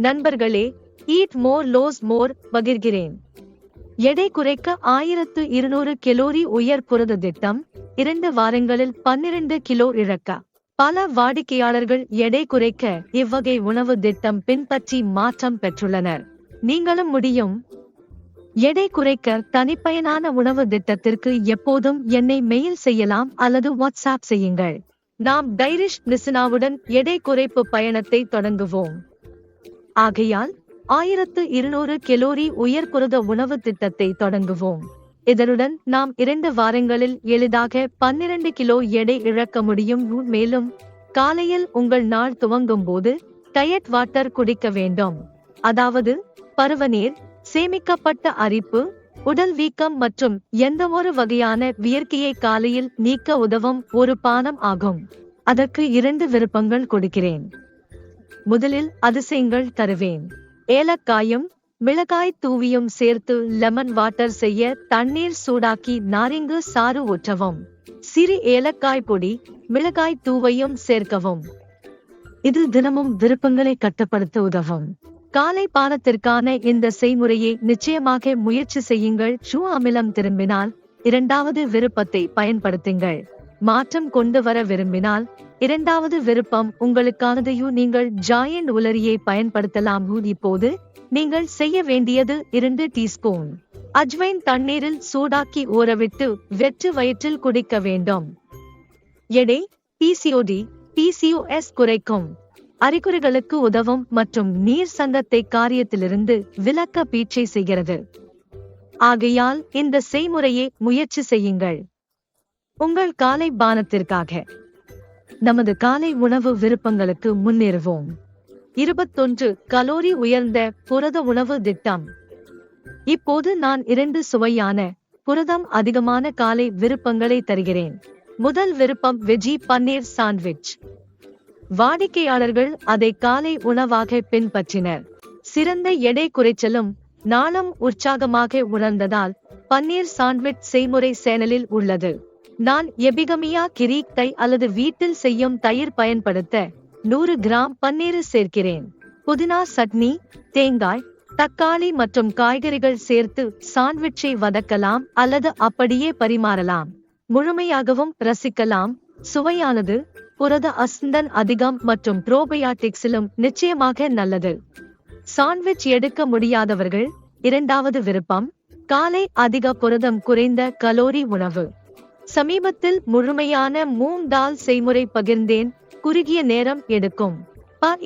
நண்பர்களே, ஈட் மோர் லோஸ் மோர் பகிர்கிறேன். எடை குறைக்க 1200 கலோரி உயர் புரத திட்டம், 2 வாரங்களில் 12 கிலோ இழக்க. பல வாடிக்கையாளர்கள் எடை குறைக்க இவ்வகை உணவு திட்டம் பின்பற்றி மாற்றம் பெற்றுள்ளனர். நீங்களும் முடியும். எடை குறைக்க தனிப்பயனான உணவு திட்டத்திற்கு எப்போதும் என்னை மெயில் செய்யலாம் அல்லது வாட்ஸ்அப் செய்யுங்கள். நாம் டைரிஷ் நிசினாவுடன் எடை குறைப்பு பயணத்தை தொடங்குவோம். ஆகையால் 1200 கலோரி உயர் புரத உணவு திட்டத்தை தொடங்குவோம். இதனுடன் நாம் 2 வாரங்களில் எளிதாக 12 கிலோ எடை இழக்க முடியும். மேலும் காலையில் உங்கள் நாள் துவங்கும் போது டயட் வாட்டர் குடிக்க வேண்டும். அதாவது பருவநீர், சேமிக்கப்பட்ட அரிப்பு, உடல் வீக்கம் மற்றும் எந்தவொரு வகையான வியர்க்கையை காலையில் நீக்க உதவும் ஒரு பானம் ஆகும். அதற்கு 2 விருப்பங்கள் கொடுக்கிறேன். முதலில் அதிசயங்கள் தருவேன். ஏலக்காயும் மிளகாய் தூவியும் சேர்த்து லெமன் வாட்டர் செய்ய தண்ணீர் சூடாக்கி நாரிங்கு சாறு ஊற்றவும். சிறு ஏலக்காய் பொடி, மிளகாய் தூவையும் சேர்க்கவும். இது தினமும் விருப்பங்களை கட்டுப்படுத்த உதவும். காலை பானத்திற்கான இந்த செய்முறையை நிச்சயமாக முயற்சி செய்யுங்கள். அமிலம் திரும்பினால் 2வது விருப்பத்தை பயன்படுத்துங்கள். மாற்றம் கொண்டு வர விரும்பினால் 2வது விருப்பம் உங்களுக்கானது. நீங்கள் ஜாயண்ட் உலரியை பயன்படுத்தலாம். இப்போது நீங்கள் செய்ய வேண்டியது 2 டீஸ்பூன் அஜ்வைன் தண்ணீரில் சூடாக்கி ஊறவிட்டு வெற்று வயிற்றில் குடிக்க வேண்டும். எடை, பிசிஓடி, பிசிஓஎஸ் குறைக்கும் அறிகுறிகளுக்கு உதவும் மற்றும் நீர் சங்கத்தை காரியத்திலிருந்து விலக்க பீட்சை செய்கிறது. ஆகையால் இந்த செய்முறையை முயற்சி செய்யுங்கள். உங்கள் காலை பானத்திற்காக நமது காலை உணவு விருப்பங்களுக்கு முன்னேறுவோம். 21 கலோரி உயர்ந்த புரத உணவு திட்டம். இப்போது நான் 2 சுவையான புரதம் அதிகமான காலை விருப்பங்களை தருகிறேன். முதல் விருப்பம் வெஜி பன்னீர் சாண்ட்விச். வாடிக்கையாளர்கள் அதை காலை உணவாக பின்பற்றினர். சிறந்த எடை குறைச்சலும் நாளும் உற்சாகமாக உணர்ந்ததால் பன்னீர் சாண்ட்விச் செய்முறை சேனலில் உள்ளது. நான் எபிகமியா கிரீக் தை அல்லது வீட்டில் செய்யும் தயிர் பயன்படுத்த 100 கிராம் பன்னீர் சேர்க்கிறேன். புதினா சட்னி, தேங்காய், தக்காளி மற்றும் காய்கறிகள் சேர்த்து சாண்ட்விச்சை வதக்கலாம் அல்லது அப்படியே பரிமாறலாம். முழுமையாகவும் ரசிக்கலாம். சுவையானது, புரத அஸ்தன் அதிகம் மற்றும் புரோபயாட்டிக்ஸிலும் நிச்சயமாக நல்லது. சாண்ட்விச் எடுக்க முடியாதவர்கள் 2வது விருப்பம் காலை அதிக புரதம் குறைந்த கலோரி உணவு. சமீபத்தில் முழுமையான மூங் தால் செய்முறை பகிர்ந்தேன். குறுகிய நேரம் எடுக்கும்.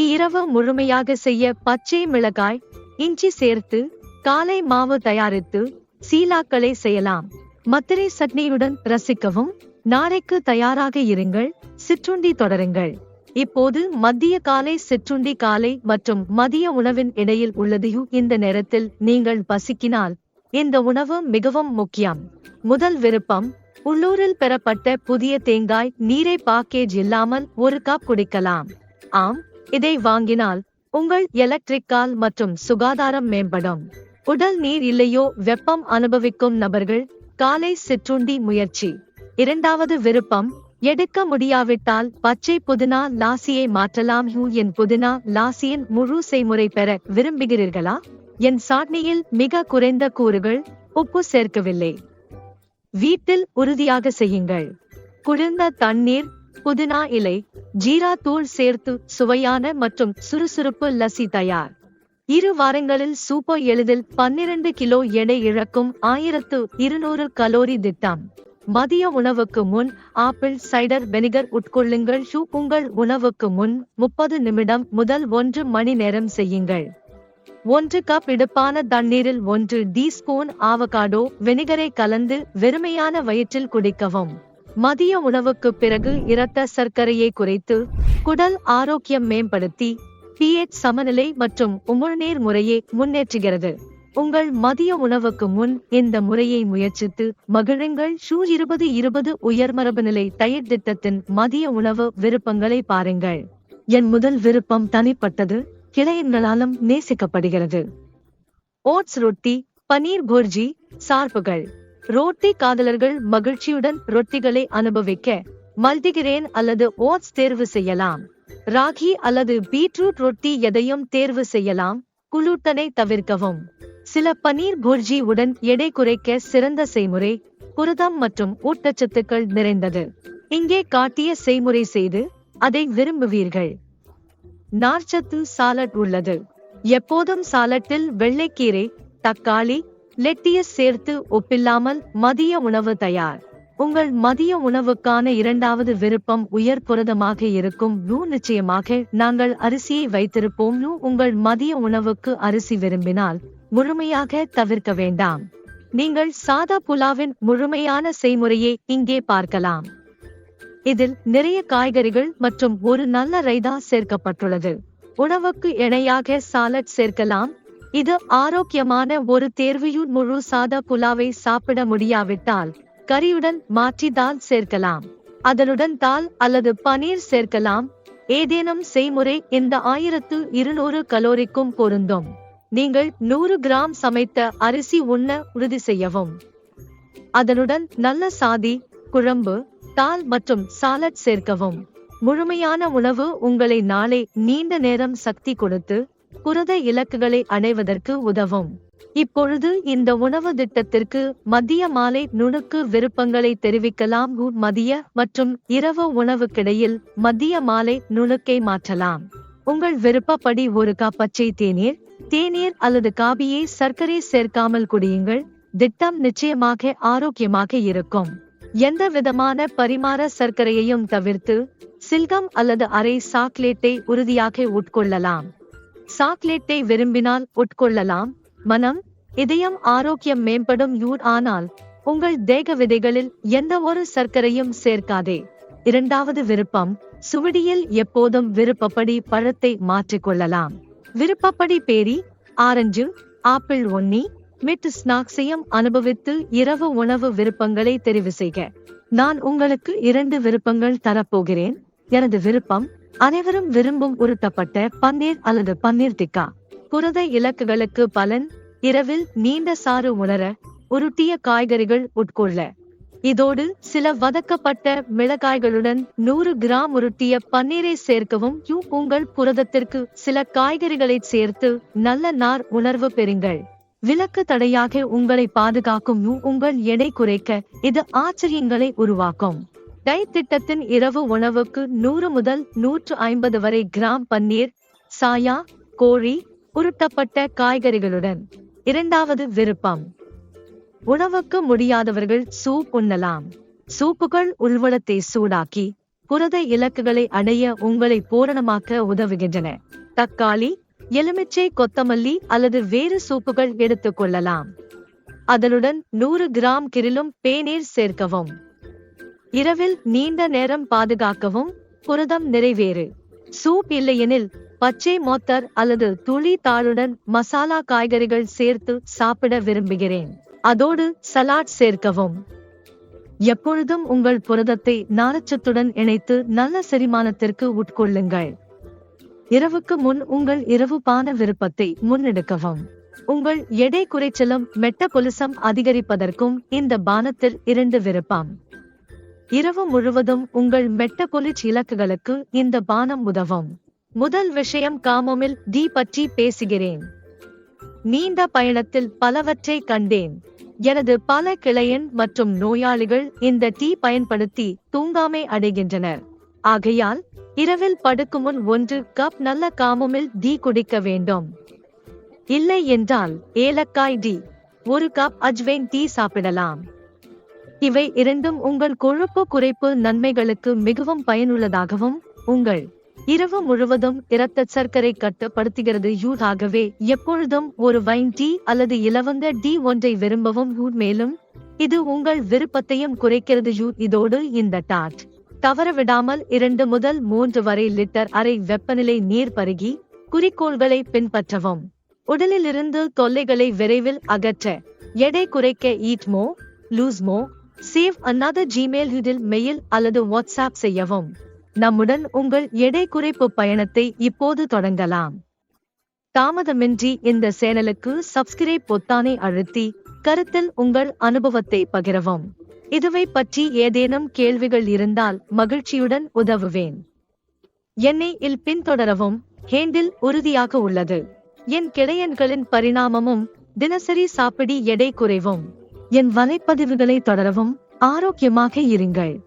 இரவு முழுமையாக செய்ய பச்சை மிளகாய், இஞ்சி சேர்த்து காலை மாவு தயாரித்து சீலாக்களை செய்யலாம். மத்திரை சட்னியுடன் ரசிக்கவும். நாளைக்கு தயாராக இருங்கள். சிற்றுண்டி தொடருங்கள். இப்போது மதிய காலை சிற்றுண்டி காலை மற்றும் மதிய உணவின் இடையில் உள்ளது. இந்த நேரத்தில் நீங்கள் பசிக்கினால் இந்த உணவு மிகவும் முக்கியம். முதல் விருப்பம் உள்ளூரில் பெறப்பட்ட புதிய தேங்காய் நீரை பாக்கேஜ் இல்லாமல் 1 கப் குடிக்கலாம். ஆம், இதை வாங்கினால் உங்கள் எலக்ட்ரிக்கால் மற்றும் சுகாதாரம் மேம்படும். உடல் நீர் இல்லையோ வெப்பம் அனுபவிக்கும் நபர்கள் காலை சிற்றுண்டி முயற்சி. 2வது விருப்பம் எடுக்க முடியாவிட்டால் பச்சை புதினா லாசியை மாற்றலாம். என் புதினா லாசியின் முழு செய்முறை பெற விரும்புகிறீர்களா? என் சாட்னியில் மிக குறைந்த கூறுகள், உப்பு சேர்க்கவில்லை. வீட்டில் உறுதியாக செய்யுங்கள். குளிர்ந்த தண்ணீர், புதினா இலை, ஜீரா தூள் சேர்த்து சுவையான மற்றும் சுறுசுறுப்பு லசி தயார். 2 வாரங்களில் சூப்பர் எளிதில் 12 கிலோ எடை இழக்கும் 1200 கலோரி திட்டம். மதிய உணவுக்கு முன் ஆப்பிள் சைடர் வெனிகர் உட்கொள்ளுங்கள். உங்கள் உணவுக்கு முன் 30 நிமிடம் முதல் 1 மணி நேரம் செய்யுங்கள். 1 கப் இடுப்பான தண்ணீரில் 1 டீஸ்பூன் ஆவகாடோ வெனிகரை கலந்து வெறுமையான வயிற்றில் குடிக்கவும். மதிய உணவுக்கு பிறகு இரத்த சர்க்கரையை குறைத்து குடல் ஆரோக்கியம் மேம்படுத்தி pH சமநிலை மற்றும் உமிழ்நீர் முறையை முன்னேற்றுகிறது. உங்கள் மதிய உணவுக்கு முன் இந்த முறையை முயற்சித்து மகிழுங்கள். 2020 உயர்மரபுநிலை டயட் திட்டத்தின் மதிய உணவு விருப்பங்களை பாருங்கள். என் முதல் விருப்பம் தனிப்பட்டது, கிளையன்களாலும் நேசிக்கப்படுகிறது. ஓட்ஸ் ரொட்டி, பனீர் புர்ஜி, சார்புகள். ரோட்டி காதலர்கள் மகிழ்ச்சியுடன் ரொட்டிகளை அனுபவிக்க மல்டிகிரேன் அல்லது ஓட்ஸ் தேர்வு செய்யலாம். ராகி அல்லது பீட்ரூட் ரொட்டி எதையும் தேர்வு செய்யலாம். குளுட்டனை தவிர்க்கவும். சில பனீர் புர்ஜி உடன் எடை குறைக்க சிறந்த செய்முறை. புரதம் மற்றும் ஊட்டச்சத்துக்கள் நிறைந்தது. இங்கே காட்டிய செய்முறை செய்து அதை விரும்புவீர்கள். நார்ச்சத்து சாலட் உள்ளது. எப்போதும் சாலட்டில் வெள்ளைக்கீரை, தக்காளி, லெட்டியஸ் சேர்த்து ஒப்பில்லாமல் மதிய உணவு தயார். உங்கள் மதிய உணவுக்கான இரண்டாவது விருப்பம் உயர் புரதமாக இருக்கும். நிச்சயமாக நாங்கள் அரிசியை வைத்திருப்போம். உங்கள் மதிய உணவுக்கு அரிசி விரும்பினால் முழுமையாக தவிர்க்க வேண்டாம். நீங்கள் சாதா புலாவின் முழுமையான செய்முறையை இங்கே பார்க்கலாம். இதில் நிறைய காய்கறிகள் மற்றும் ஒரு நல்ல ரைதா சேர்க்கப்பட்டுள்ளது. உணவுக்கு இணையாக சாலட் சேர்க்கலாம். இது ஆரோக்கியமான ஒரு தேர்வு. முழு சாதா புலாவை சாப்பிட முடியாவிட்டால் கறியுடன் மாற்றி தால் சேர்க்கலாம். அதனுடன் தால் அல்லது பனீர் சேர்க்கலாம். ஏதேனும் செய்முறை இந்த 1200 கலோரிக்கும் பொருந்தும். நீங்கள் 100 கிராம் சமைத்த அரிசி உண்ண உறுதி செய்யவும். அதனுடன் நல்ல சாதி, குழம்பு, தால் மற்றும் சாலட் சேர்க்கவும். முழுமையான உணவு உங்களை நாளை நீண்ட நேரம் சக்தி கொடுத்து புரத இலக்குகளை அடைவதற்கு உதவும். இப்பொழுது இந்த உணவு திட்டத்திற்கு மதிய மாலை நுணுக்கு விருப்பங்களை தெரிவிக்கலாம். மதிய மற்றும் இரவு உணவுக்கிடையில் மதிய மாலை நுணுக்கை மாற்றலாம். உங்கள் விருப்பப்படி ஒரு கப் பச்சை தேநீர் அல்லது காபியை சர்க்கரை சேர்க்காமல் குடியுங்கள். திட்டம் நிச்சயமாக ஆரோக்கியமாக இருக்கும். எந்த விதமான பரிமாற சர்க்கரையையும் தவிர்த்து சில்கம் அல்லது அரை சாக்லேட்டை உறுதியாக உட்கொள்ளலாம். சாக்லேட்டை விரும்பினால் உட்கொள்ளலாம். மனம், இதயம் ஆரோக்கியம் மேம்படும். ஆனால் உங்கள் தேக விதைகளில் எந்த ஒரு சர்க்கரையும் சேர்க்காதே. இரண்டாவது விருப்பம், சுவடியில் எப்போதும் விருப்பப்படி பழத்தை மாற்றிக்கொள்ளலாம். விருப்பப்படி பேரி, ஆரஞ்சு, ஆப்பிள் ஒன்னி, மிட் ஸ்நாக்ஸையும் அனுபவித்து இரவு உணவு விருப்பங்களை தெரிவு செய்க. நான் உங்களுக்கு 2 விருப்பங்கள் தரப்போகிறேன். எனது விருப்பம், அனைவரும் விரும்பும் உருட்டப்பட்ட பன்னீர் அல்லது பன்னீர் டிக்கா. புரத இலக்குகளுக்கு பலன், இரவில் நீண்ட சாறு உணர, உருட்டிய காய்கறிகள் உட்கொள்ள. இதோடு சில வதக்கப்பட்ட மிளகாய்களுடன் 100 கிராம் உருட்டிய பன்னீரை சேர்க்கவும். உங்கள் புரதத்திற்கு சில காய்கறிகளை சேர்த்து நல்ல நார் உணர்வு பெறுங்கள். விலக்கு தடையாக உங்களை பாதுகாக்கும். உங்கள் எடை குறைக்க இது ஆச்சரியங்களை உருவாக்கும். டயட் திட்டத்தின் இரவு உணவுக்கு 100 முதல் 150 வரை கிராம் பன்னீர், சாயா, கோழி, உருட்டப்பட்ட காய்கறிகளுடன். இரண்டாவது விருப்பம், உணவுக்கு முடியாதவர்கள் சூப் உண்ணலாம். சூப்புகள் உள்வளத்தை சூடாக்கி புரத இலக்குகளை அடைய உங்களை பூரணமாக்க உதவுகின்றன. தக்காளி, எலுமிச்சை, கொத்தமல்லி அல்லது வேறு சூப்புகள் எடுத்துக் கொள்ளலாம். அதனுடன் 100 கிராம் கிரிலும் பேனீர் சேர்க்கவும். இரவில் நீண்ட நேரம் பாதுகாக்கவும். புரதம் நிறைவேறு. சூப் இல்லையெனில் பச்சை மோத்தர் அல்லது துளி தாளுடன் மசாலா காய்கறிகள் சேர்த்து சாப்பிட விரும்புகிறேன். அதோடு சலாட் சேர்க்கவும். எப்பொழுதும் உங்கள் புரதத்தை நார்ச்சத்துடன் இணைத்து நல்ல செரிமானத்திற்கு உட்கொள்ளுங்கள். இரவுக்கு முன் உங்கள் இரவு பான விருப்பத்தை முன்னெடுக்கவும். உங்கள் எடை குறைச்சலும் மெட்டபொலிசம் அதிகரிப்பதற்கும் இந்த பானத்தில் 2 விருப்பம். இரவு முழுவதும் உங்கள் மெட்டபொலிச் இலக்குகளுக்கு இந்த பானம் உதவும். முதல் விஷயம், காமோமில் டீ பற்றி பேசுகிறேன். நீண்ட பயணத்தில் பலவற்றை கண்டேன். எனது பல கிளையன் மற்றும் நோயாளிகள் இந்த டீ பயன்படுத்தி தூங்காமை அடைகின்றனர். ஆகையால் இரவில் படுக்கும் முன் 1 கப் நல்ல காமோமில் டீ குடிக்க வேண்டும். இல்லை என்றால் ஏலக்காய் டீ, 1 கப் அஜ்வைன் டீ சாப்பிடலாம். இவை இரண்டும் உங்கள் கொழுப்பு குறைப்பு நன்மைகளுக்கு மிகவும் பயனுள்ளதாகவும் உங்கள் இரவு முழுவதும் இரத்த சர்க்கரை கட்டுப்படுத்துகிறது. ஆகவே எப்பொழுதும் ஒரு வைன் டீ அல்லது இலவங்க டீ ஒன்றை விரும்பவும். மேலும் இது உங்கள் விருப்பத்தையும் குறைக்கிறது. இதோடு இந்த டாட் தவறவிடாமல் 2 முதல் 3 வரை லிட்டர் அறை வெப்பநிலை நீர் பருகி குறிக்கோள்களை பின்பற்றவும். உடலிலிருந்து தொல்லைகளை விரைவில் அகற்ற. எடை குறைக்க ஈட் மோ, லூஸ் மோ, சேவ் another ஜிமெயில் இதில் மெயில் அல்லது வாட்ஸ்அப் செய்யவும். நம்முடன் உங்கள் எடை குறைப்பு பயணத்தை இப்போது தொடங்கலாம். தாமதமின்றி இந்த சேனலுக்கு சப்ஸ்கிரைப் பொத்தானை அழுத்தி கருத்தில் உங்கள் அனுபவத்தை பகிரவும். இதுவை பற்றி ஏதேனும் கேள்விகள் இருந்தால் மகிழ்ச்சியுடன் உதவுவேன். என்னை இல் பின்தொடரவும். ஹேண்டில் உறுதியாக உள்ளது. என் கிடையன்களின் பரிணாமமும் தினசரி சாப்பிடி எடை குறைவும். என் வலைப்பதிவுகளை தொடரவும். ஆரோக்கியமாக இருங்கள்.